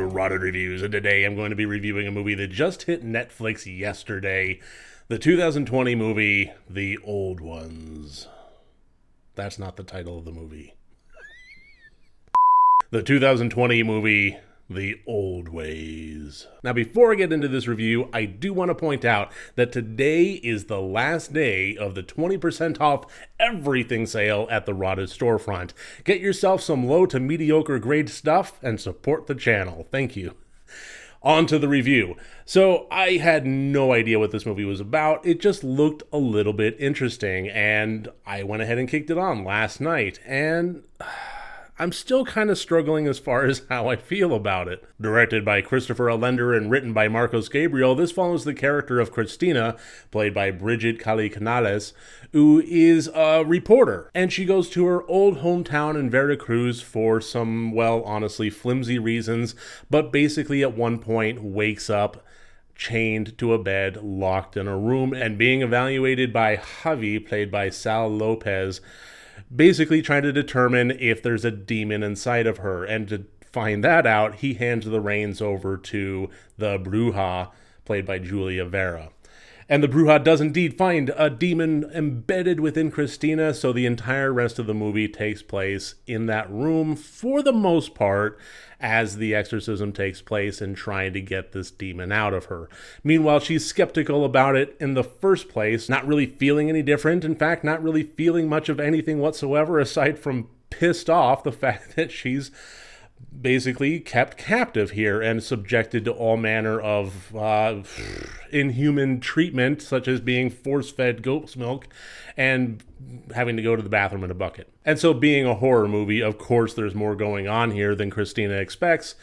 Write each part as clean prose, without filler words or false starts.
Rotted Reviews, and today I'm going to be reviewing a movie that just hit Netflix yesterday. The 2020 movie, The Old Ones. That's not the title of the movie. The 2020 movie, The Old Ways. Now, before I get into this review, I do want to point out that today is the last day of the 20% off everything sale at the Rotted storefront. Get yourself some low to mediocre grade stuff and support the channel. Thank you. On to the review. So I had no idea what this movie was about. It just looked a little bit interesting, and I went ahead and kicked it on last night, and I'm still kind of struggling as far as how I feel about it. Directed by Christopher Allender and written by Marcos Gabriel, this follows the character of Christina, played by 𝗘𝗾𝗂𝗶𝗽𝗺𝗀, who is a reporter. And she goes to her old hometown in Veracruz for some, well, honestly, flimsy reasons, but basically at one point wakes up chained to a bed, locked in a room, and being evaluated by Javi, played by Sal Lopez, basically trying to determine if there's a demon inside of her. And to find that out, he hands the reins over to the Bruja, played by Julia Vera. And the Bruja does indeed find a demon embedded within Christina, so the entire rest of the movie takes place in that room for the most part, as the exorcism takes place and trying to get this demon out of her. Meanwhile, she's skeptical about it in the first place, not really feeling any different. In fact, not really feeling much of anything whatsoever, aside from pissed off the fact that she's basically kept captive here and subjected to all manner of inhuman treatment, such as being force-fed goat's milk and having to go to the bathroom in a bucket. And so, being a horror movie, of course there's more going on here than Christina expects,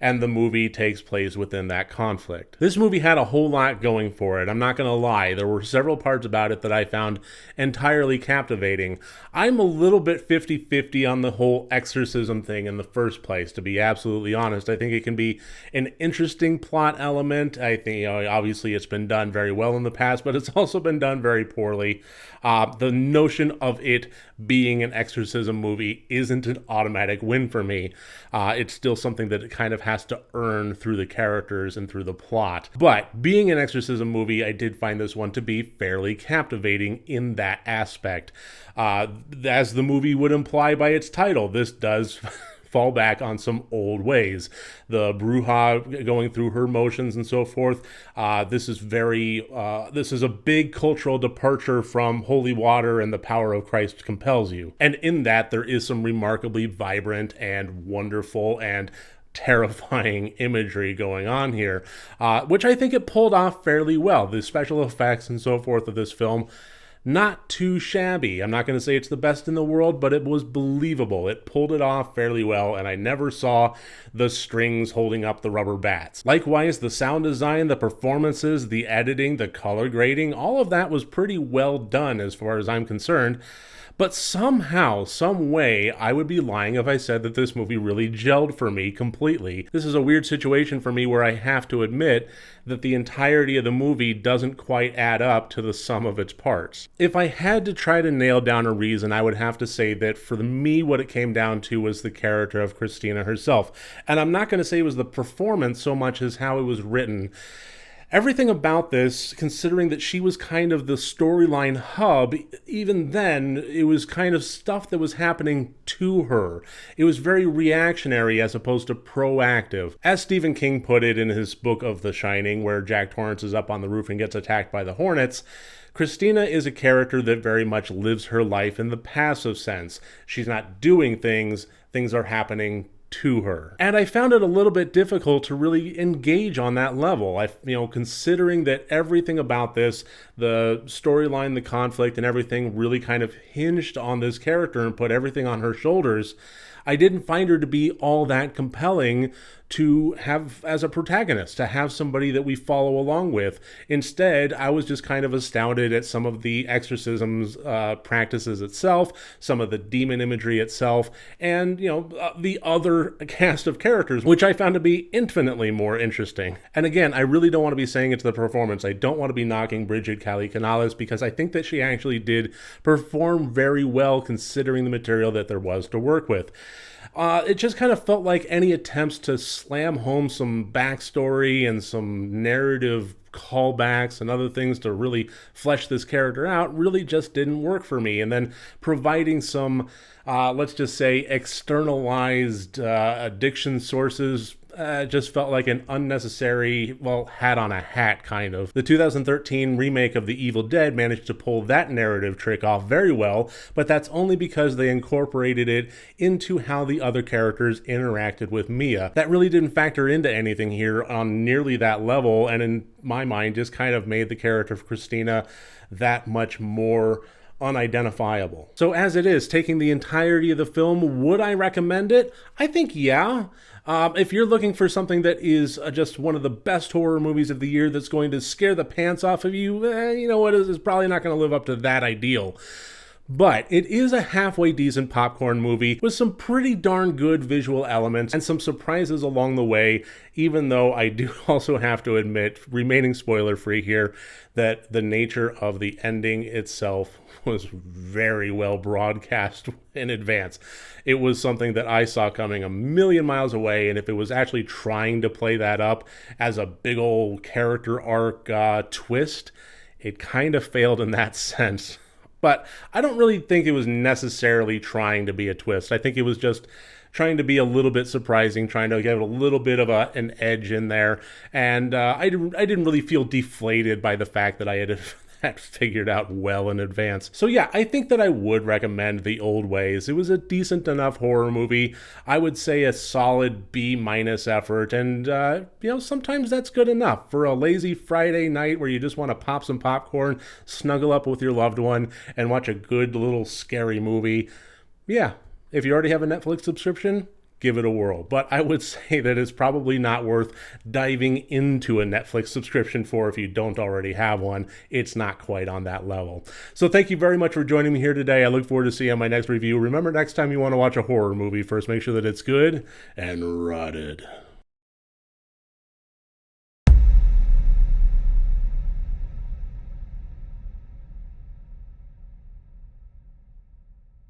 and the movie takes place within that conflict. This movie had a whole lot going for it, I'm not going to lie. There were several parts about it that I found entirely captivating. I'm a little bit 50-50 on the whole exorcism thing in the first place, to be absolutely honest. I think it can be an interesting plot element. I think, obviously it's been done very well in the past, but it's also been done very poorly. The notion of it being an exorcism movie isn't an automatic win for me. It's still something that it kind of has to earn through the characters and through the plot. But being an exorcism movie, I did find this one to be fairly captivating in that aspect. As the movie would imply by its title, this does fall back on some old ways. The Bruja going through her motions and so forth. This is a big cultural departure from holy water and the power of Christ compels you. And in that, there is some remarkably vibrant and wonderful and terrifying imagery going on here, which I think it pulled off fairly well. The special effects and so forth of this film, not too shabby. I'm not going to say it's the best in the world, but it was believable. It pulled it off fairly well, and I never saw the strings holding up the rubber bats. Likewise, the sound design, the performances, the editing, the color grading, all of that was pretty well done as far as I'm concerned. But somehow, some way, I would be lying if I said that this movie really gelled for me completely. This is a weird situation for me where I have to admit that the entirety of the movie doesn't quite add up to the sum of its parts. If I had to try to nail down a reason, I would have to say that for me, what it came down to was the character of Christina herself. And I'm not going to say it was the performance so much as how it was written. Everything about this, considering that she was kind of the storyline hub, even then, it was kind of stuff that was happening to her. It was very reactionary as opposed to proactive. As Stephen King put it in his book of The Shining, where Jack Torrance is up on the roof and gets attacked by the Hornets, Christina is a character that very much lives her life in the passive sense. She's not doing things, things are happening to her. And I found it a little bit difficult to really engage on that level. Considering that everything about this, the storyline, the conflict, and everything really kind of hinged on this character and put everything on her shoulders, I didn't find her to be all that compelling to have as a protagonist, to have somebody that we follow along with. Instead, I was just kind of astounded at some of the exorcisms practices itself, some of the demon imagery itself, and, the other cast of characters, which I found to be infinitely more interesting. And again, I really don't want to be saying it's the performance. I don't want to be knocking 𝗘𝗾𝗂𝗶𝗽𝗺𝗀 because I think that she actually did perform very well considering the material that there was to work with. It just kind of felt like any attempts to slam home some backstory and some narrative callbacks and other things to really flesh this character out really just didn't work for me. And then providing some, let's just say, externalized addiction sources just felt like an unnecessary, well, hat on a hat kind of. The 2013 remake of The Evil Dead managed to pull that narrative trick off very well, but that's only because they incorporated it into how the other characters interacted with Mia. That really didn't factor into anything here on nearly that level, and in my mind just kind of made the character of Christina that much more unidentifiable. So as it is, taking the entirety of the film, would I recommend it? I think yeah. If you're looking for something that is just one of the best horror movies of the year that's going to scare the pants off of you, you know what, it's probably not going to live up to that ideal. But it is a halfway decent popcorn movie with some pretty darn good visual elements and some surprises along the way, even though I do also have to admit, remaining spoiler-free here, that the nature of the ending itself was very well broadcast in advance. It was something that I saw coming a million miles away, and if it was actually trying to play that up as a big old character arc twist, it kind of failed in that sense. But I don't really think it was necessarily trying to be a twist. I think it was just trying to be a little bit surprising, trying to give a little bit of an edge in there. And I didn't really feel deflated by the fact that I had that figured out well in advance. So yeah, I think that I would recommend The Old Ways. It was a decent enough horror movie. I would say a solid B- effort, and sometimes that's good enough for a lazy Friday night where you just want to pop some popcorn, snuggle up with your loved one, and watch a good little scary movie. Yeah, if you already have a Netflix subscription, give it a whirl. But I would say that it's probably not worth diving into a Netflix subscription for if you don't already have one. It's not quite on that level. So thank you very much for joining me here today. I look forward to seeing you on my next review. Remember, next time you want to watch a horror movie, first make sure that it's good and rotted.